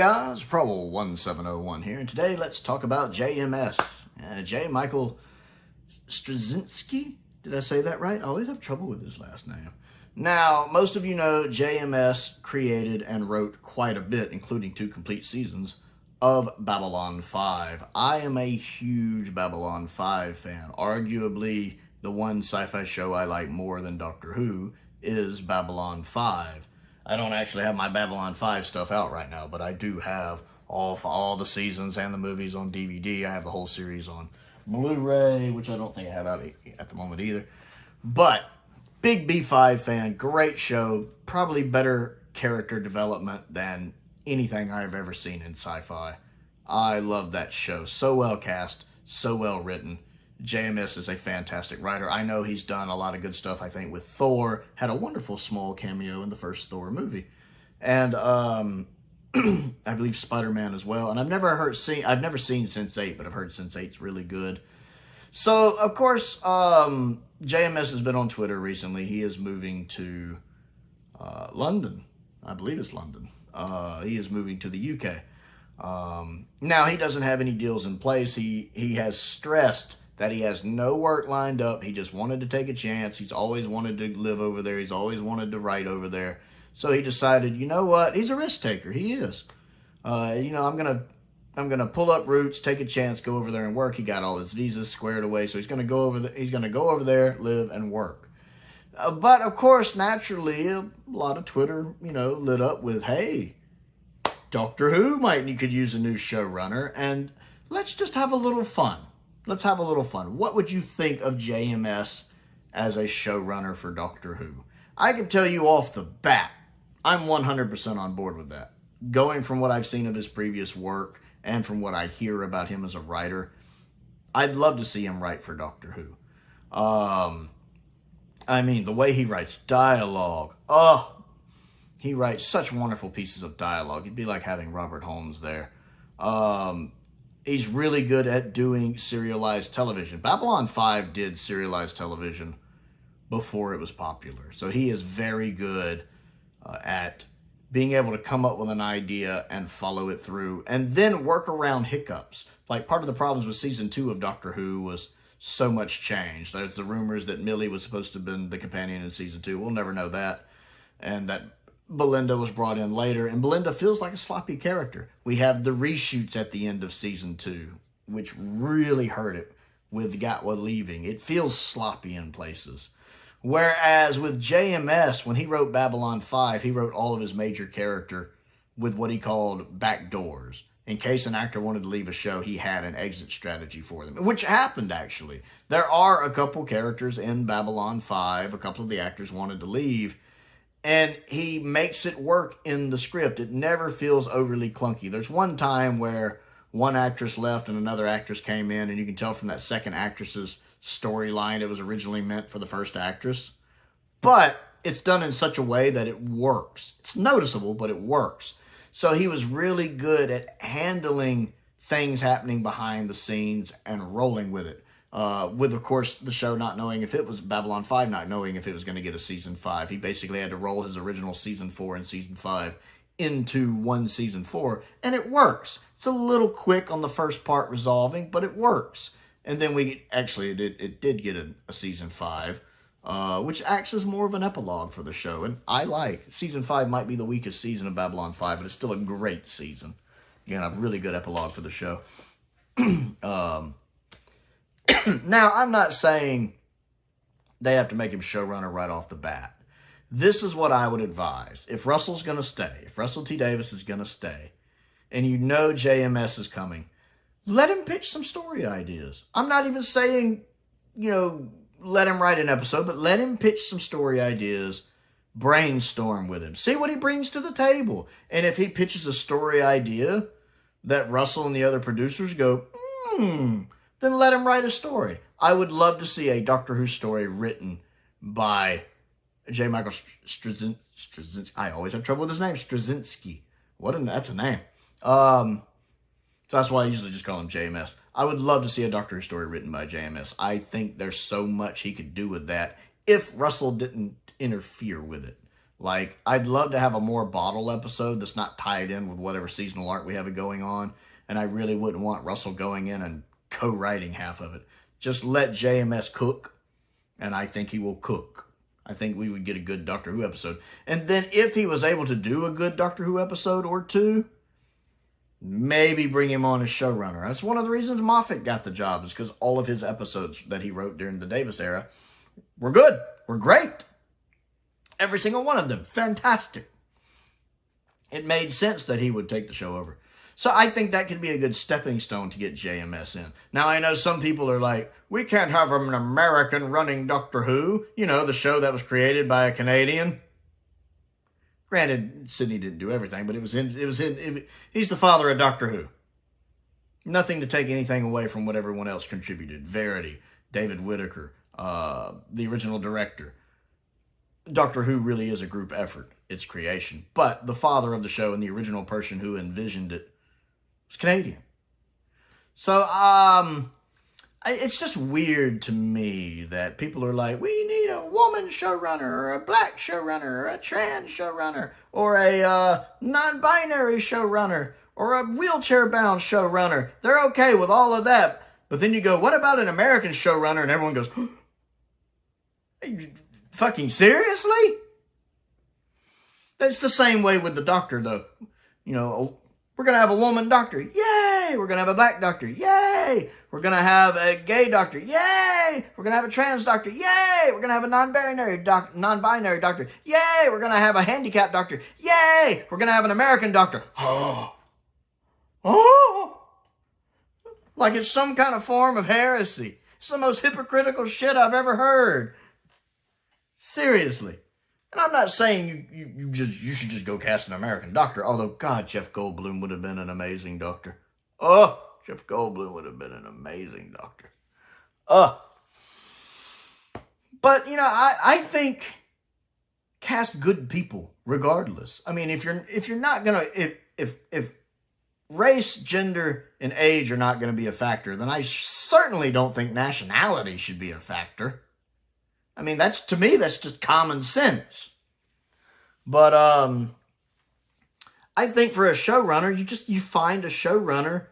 guys, Prowl 1701 here, and today let's talk about JMS. J. Michael Straczynski? Did I say that right? I always have trouble with his last name. Now, most of you know JMS created and wrote quite a bit, including 2 complete seasons, of Babylon 5. I am a huge Babylon 5 fan. Arguably, the one sci-fi show I like more than Doctor Who is Babylon 5. I don't actually have my Babylon 5 stuff out right now, but I do have all the seasons and the movies on DVD. I have the whole series on Blu-ray, which I don't think I have out at the moment either. But, big B5 fan, great show, probably better character development than anything I've ever seen in sci-fi. I love that show. So well cast, so well written. JMS is a fantastic writer. I know he's done a lot of good stuff, I think, with Thor. Had a wonderful small cameo in the first Thor movie. And I believe Spider-Man as well. And I've never seen Sense8, but I've heard Sense8's really good. So, of course, JMS has been on Twitter recently. He is moving to London. I believe it's London. He is moving to the UK. Now, he doesn't have any deals in place. He has stressed that he has no work lined up. He just wanted to take a chance. He's always wanted to live over there. He's always wanted to write over there. So he decided, you know what? He's a risk taker. He is. I'm gonna pull up roots, take a chance, go over there and work. He got all his visas squared away, so he's gonna go over there, live and work. But of course, naturally, a lot of Twitter, lit up with, hey, Doctor Who you could use a new showrunner, and let's just have a little fun. Let's have a little fun. What would you think of JMS as a showrunner for Doctor Who? I can tell you off the bat, I'm 100% on board with that. Going from what I've seen of his previous work and from what I hear about him as a writer, I'd love to see him write for Doctor Who. I mean, the way he writes dialogue, he writes such wonderful pieces of dialogue. It'd be like having Robert Holmes there. He's really good at doing serialized television. Babylon 5 did serialized television before it was popular. So he is very good at being able to come up with an idea and follow it through and then work around hiccups. Like, part of the problems with season 2 of Doctor Who was so much change. There's the rumors that Millie was supposed to have been the companion in season 2. We'll never know that. And that Belinda was brought in later, and Belinda feels like a sloppy character. We have the reshoots at the end of season 2, which really hurt it with Gatwa leaving. It feels sloppy in places. Whereas with JMS, when he wrote Babylon 5, he wrote all of his major character with what he called back doors. In case an actor wanted to leave a show, he had an exit strategy for them, which happened, actually. There are a couple characters in Babylon 5, a couple of the actors wanted to leave, and he makes it work in the script. It never feels overly clunky. There's one time where one actress left and another actress came in, and you can tell from that second actress's storyline it was originally meant for the first actress. But it's done in such a way that it works. It's noticeable, but it works. So he was really good at handling things happening behind the scenes and rolling with it. With, of course, the show not knowing if it was Babylon 5, not knowing if it was going to get a season 5. He basically had to roll his original season 4 and season 5 into one season 4, and it works. It's a little quick on the first part resolving, but it works. And then it did get a season 5, which acts as more of an epilogue for the show. And I like, season 5 might be the weakest season of Babylon 5, but it's still a great season. Again, a really good epilogue for the show. Now, I'm not saying they have to make him showrunner right off the bat. This is what I would advise. If Russell's going to stay, if Russell T. Davies is going to stay, and you know JMS is coming, let him pitch some story ideas. I'm not even saying, let him write an episode, but let him pitch some story ideas, brainstorm with him, see what he brings to the table. And if he pitches a story idea that Russell and the other producers go, then let him write a story. I would love to see a Doctor Who story written by J. Michael Straczynski. I always have trouble with his name, Straczynski. That's a name. So that's why I usually just call him JMS. I would love to see a Doctor Who story written by JMS. I think there's so much he could do with that if Russell didn't interfere with it. Like, I'd love to have a more bottle episode that's not tied in with whatever seasonal arc we have going on. And I really wouldn't want Russell going in and co-writing half of it. Just let JMS cook, and I think he will cook. I think we would get a good Doctor Who episode. And then if he was able to do a good Doctor Who episode or two, maybe bring him on as showrunner. That's one of the reasons Moffat got the job, is because all of his episodes that he wrote during the Davis era were good, were great. Every single one of them, fantastic. It made sense that he would take the show over. So I think that could be a good stepping stone to get JMS in. Now, I know some people are like, we can't have an American running Doctor Who. You know, the show that was created by a Canadian. Granted, Sydney didn't do everything, but he's the father of Doctor Who. Nothing to take anything away from what everyone else contributed. Verity, David Whittaker, the original director. Doctor Who really is a group effort, its creation. But the father of the show and the original person who envisioned it was Canadian. So, it's just weird to me that people are like, we need a woman showrunner, or a black showrunner, or a trans showrunner, or a non-binary showrunner, or a wheelchair-bound showrunner. They're okay with all of that. But then you go, what about an American showrunner? And everyone goes, are you fucking seriously? That's the same way with the Doctor, though. You know, we're going to have a woman doctor. Yay! We're going to have a black doctor. Yay! We're going to have a gay doctor. Yay! We're going to have a trans doctor. Yay! We're going to have a non-binary doctor. Yay! We're going to have a handicapped doctor. Yay! We're going to have an American doctor. Oh! Like it's some kind of form of heresy. It's the most hypocritical shit I've ever heard. Seriously. And I'm not saying you should just go cast an American doctor. Although, God, Jeff Goldblum would have been an amazing doctor. Oh, Jeff Goldblum would have been an amazing doctor. But, you know, I think cast good people regardless. I mean, if you're not going to, if race, gender, and age are not going to be a factor, then I certainly don't think nationality should be a factor. I mean, to me, that's just common sense. But I think for a showrunner, you find a showrunner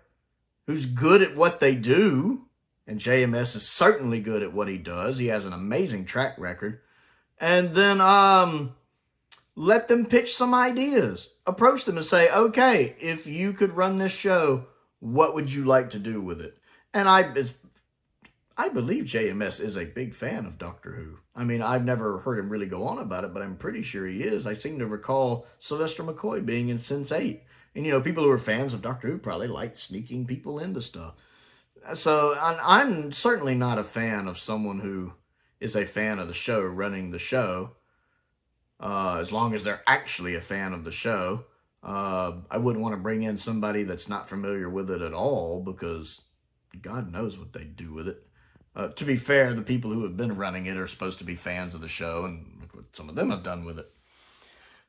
who's good at what they do, and JMS is certainly good at what he does. He has an amazing track record. And then let them pitch some ideas. Approach them and say, okay, if you could run this show, what would you like to do with it? And I believe JMS is a big fan of Doctor Who. I mean, I've never heard him really go on about it, but I'm pretty sure he is. I seem to recall Sylvester McCoy being in Sense8. And, you know, people who are fans of Doctor Who probably like sneaking people into stuff. So I'm certainly not a fan of someone who is a fan of the show running the show. As long as they're actually a fan of the show. I wouldn't want to bring in somebody that's not familiar with it at all, because God knows what they do with it. To be fair, the people who have been running it are supposed to be fans of the show, and look what some of them have done with it.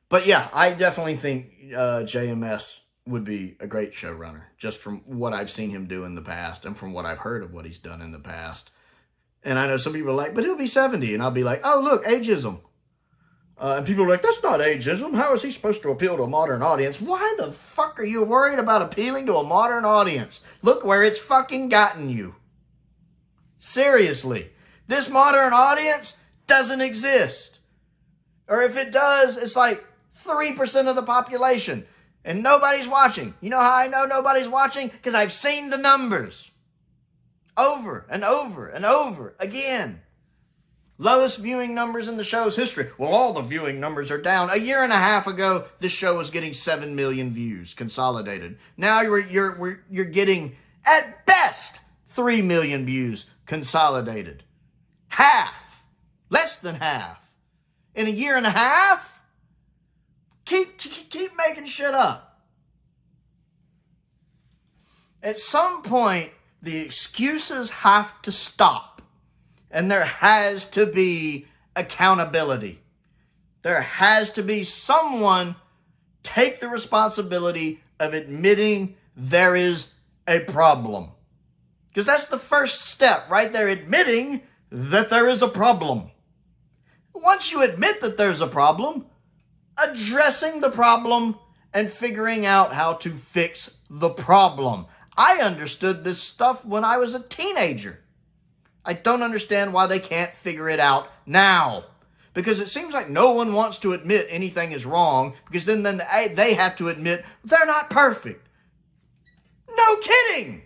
But yeah, I definitely think JMS would be a great showrunner, just from what I've seen him do in the past, and from what I've heard of what he's done in the past. And I know some people are like, but he'll be 70, and I'll be like, oh, look, ageism. And people are like, that's not ageism. How is he supposed to appeal to a modern audience? Why the fuck are you worried about appealing to a modern audience? Look where it's fucking gotten you. Seriously. This modern audience doesn't exist. Or if it does, it's like 3% of the population. And nobody's watching. You know how I know nobody's watching? Because I've seen the numbers. Over and over and over again. Lowest viewing numbers in the show's history. Well, all the viewing numbers are down. A year and a half ago, this show was getting 7 million views consolidated. Now you're getting, at best, 3 million views consolidated. Half. Less than half. In a year and a half? Keep making shit up. At some point, the excuses have to stop. And there has to be accountability. There has to be someone take the responsibility of admitting there is a problem. Because that's the first step, right there, admitting that there is a problem. Once you admit that there's a problem, addressing the problem and figuring out how to fix the problem. I understood this stuff when I was a teenager. I don't understand why they can't figure it out now. Because it seems like no one wants to admit anything is wrong, because then they have to admit they're not perfect. No kidding!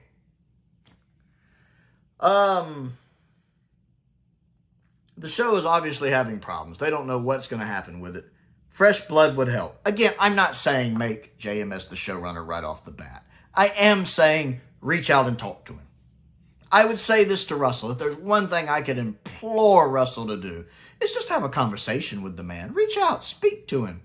The show is obviously having problems. They don't know what's going to happen with it. Fresh blood would help. Again, I'm not saying make JMS the showrunner right off the bat. I am saying reach out and talk to him. I would say this to Russell. If there's one thing I could implore Russell to do, it's just have a conversation with the man. Reach out, speak to him.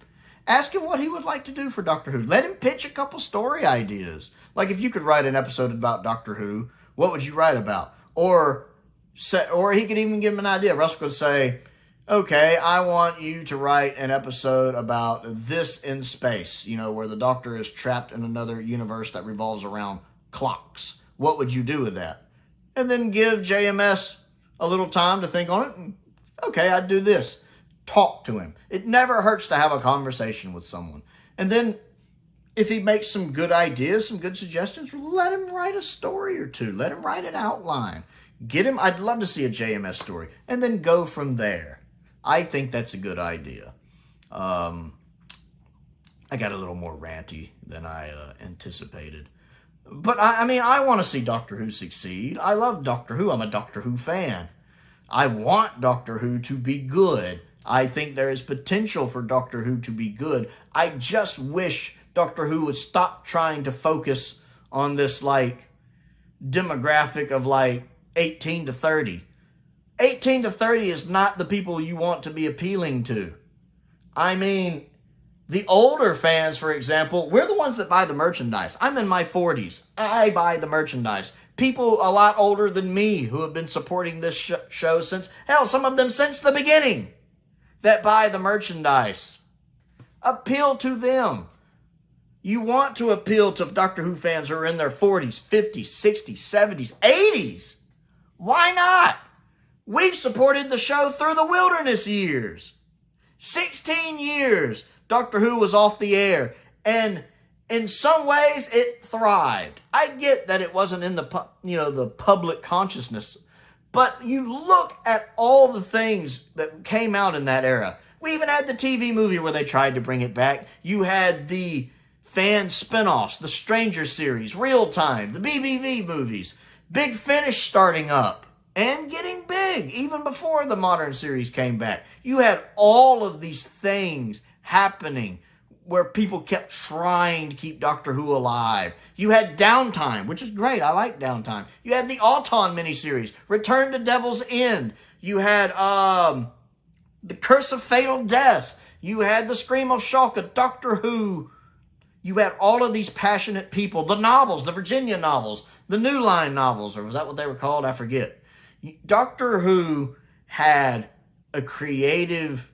Ask him what he would like to do for Doctor Who. Let him pitch a couple story ideas. Like if you could write an episode about Doctor Who, what would you write about? Or he could even give him an idea. Russell could say, okay, I want you to write an episode about this in space, where the Doctor is trapped in another universe that revolves around clocks. What would you do with that? And then give JMS a little time to think on it. And, okay, I'd do this. Talk to him. It never hurts to have a conversation with someone. And then if he makes some good ideas, some good suggestions, let him write a story or two. Let him write an outline. I'd love to see a JMS story. And then go from there. I think that's a good idea. I got a little more ranty than I anticipated. But, I want to see Doctor Who succeed. I love Doctor Who. I'm a Doctor Who fan. I want Doctor Who to be good. I think there is potential for Doctor Who to be good. I just wish Doctor Who would stop trying to focus on this, demographic of, 18 to 30. 18 to 30 is not the people you want to be appealing to. The older fans, for example, we're the ones that buy the merchandise. I'm in my 40s. I buy the merchandise. People a lot older than me who have been supporting this show since, some of them since the beginning, that buy the merchandise. Appeal to them. You want to appeal to Doctor Who fans who are in their 40s, 50s, 60s, 70s, 80s. Why not? We've supported the show through the wilderness years. 16 years. Doctor Who was off the air, and in some ways it thrived. I get that it wasn't in the public consciousness, but you look at all the things that came out in that era. We even had the TV movie where they tried to bring it back. You had the fan spinoffs, the Stranger series, Real Time, the BBV movies, Big Finish starting up and getting big even before the modern series came back. You had all of these things happening where people kept trying to keep Doctor Who alive. You had Downtime, which is great. I like Downtime. You had the Auton miniseries, Return to Devil's End. You had The Curse of Fatal Deaths. You had The Scream of Shulka, Doctor Who. You had all of these passionate people. The novels, the Virginia novels, the New Line novels, or was that what they were called? I forget. Doctor Who had a creative,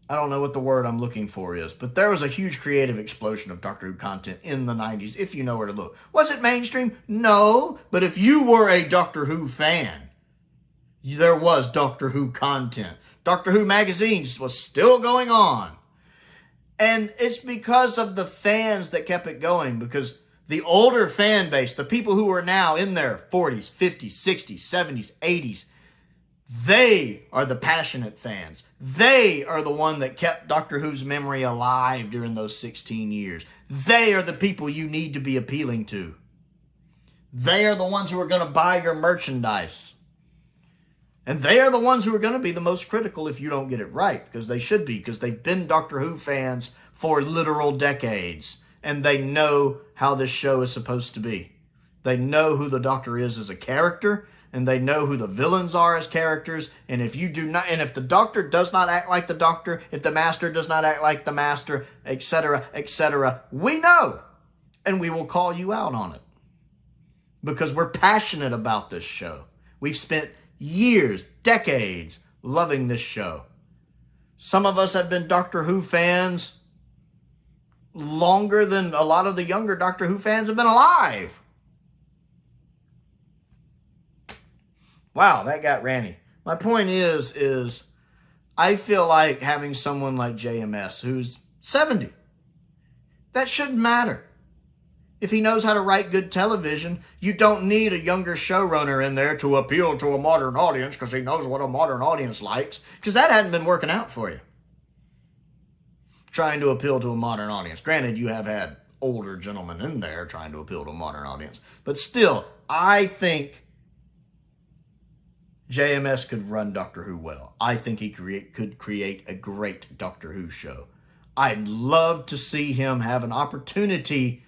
I don't know what the word I'm looking for is, but there was a huge creative explosion of Doctor Who content in the 90s, if you know where to look. Was it mainstream? No, but if you were a Doctor Who fan, there was Doctor Who content. Doctor Who magazines was still going on. And it's because of the fans that kept it going, because the older fan base, the people who are now in their 40s, 50s, 60s, 70s, 80s, they are the passionate fans. They are the one that kept Doctor Who's memory alive during those 16 years. They are the people you need to be appealing to. They are the ones who are going to buy your merchandise. And they are the ones who are going to be the most critical if you don't get it right, because they should be, because they've been Doctor Who fans for literal decades, and they know how this show is supposed to be. They know who the Doctor is as a character, and they know who the villains are as characters, and if you do not, and if the Doctor does not act like the Doctor, if the Master does not act like the Master, etc., we know, and we will call you out on it. Because we're passionate about this show. We've spent years, decades, loving this show. Some of us have been Doctor Who fans longer than a lot of the younger Doctor Who fans have been alive. Wow, that got ranty. My point is I feel like having someone like JMS who's 70, that shouldn't matter. If he knows how to write good television, you don't need a younger showrunner in there to appeal to a modern audience because he knows what a modern audience likes, because that hadn't been working out for you. Trying to appeal to a modern audience. Granted, you have had older gentlemen in there trying to appeal to a modern audience, but still, I think JMS could run Doctor Who well. I think he could create a great Doctor Who show. I'd love to see him have an opportunity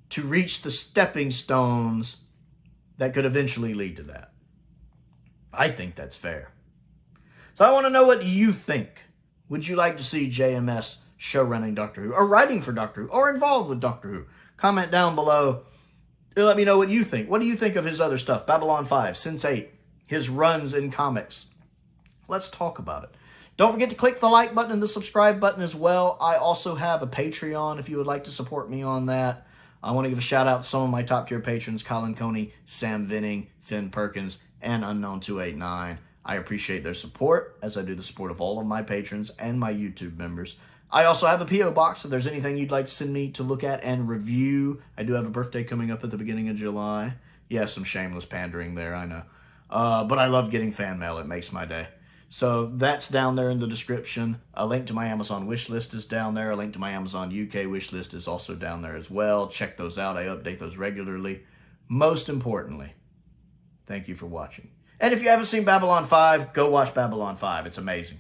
to reach the stepping stones that could eventually lead to that. I think that's fair. So I want to know what you think. Would you like to see JMS show running Doctor Who, or writing for Doctor Who, or involved with Doctor Who? Comment down below. Let me know what you think. What do you think of his other stuff? Babylon 5, Sense8, his runs in comics. Let's talk about it. Don't forget to click the like button and the subscribe button as well. I also have a Patreon if you would like to support me on that. I want to give a shout out to some of my top tier patrons, Colin Coney, Sam Venning, Finn Perkins, and Unknown289. I appreciate their support, as I do the support of all of my patrons and my YouTube members. I also have a P.O. box if there's anything you'd like to send me to look at and review. I do have a birthday coming up at the beginning of July. Yeah, some shameless pandering there, I know. But I love getting fan mail. It makes my day. So that's down there in the description. A link to my Amazon wish list is down there. A link to my Amazon UK wish list is also down there as well. Check those out. I update those regularly. Most importantly, thank you for watching. And if you haven't seen Babylon 5, go watch Babylon 5. It's amazing.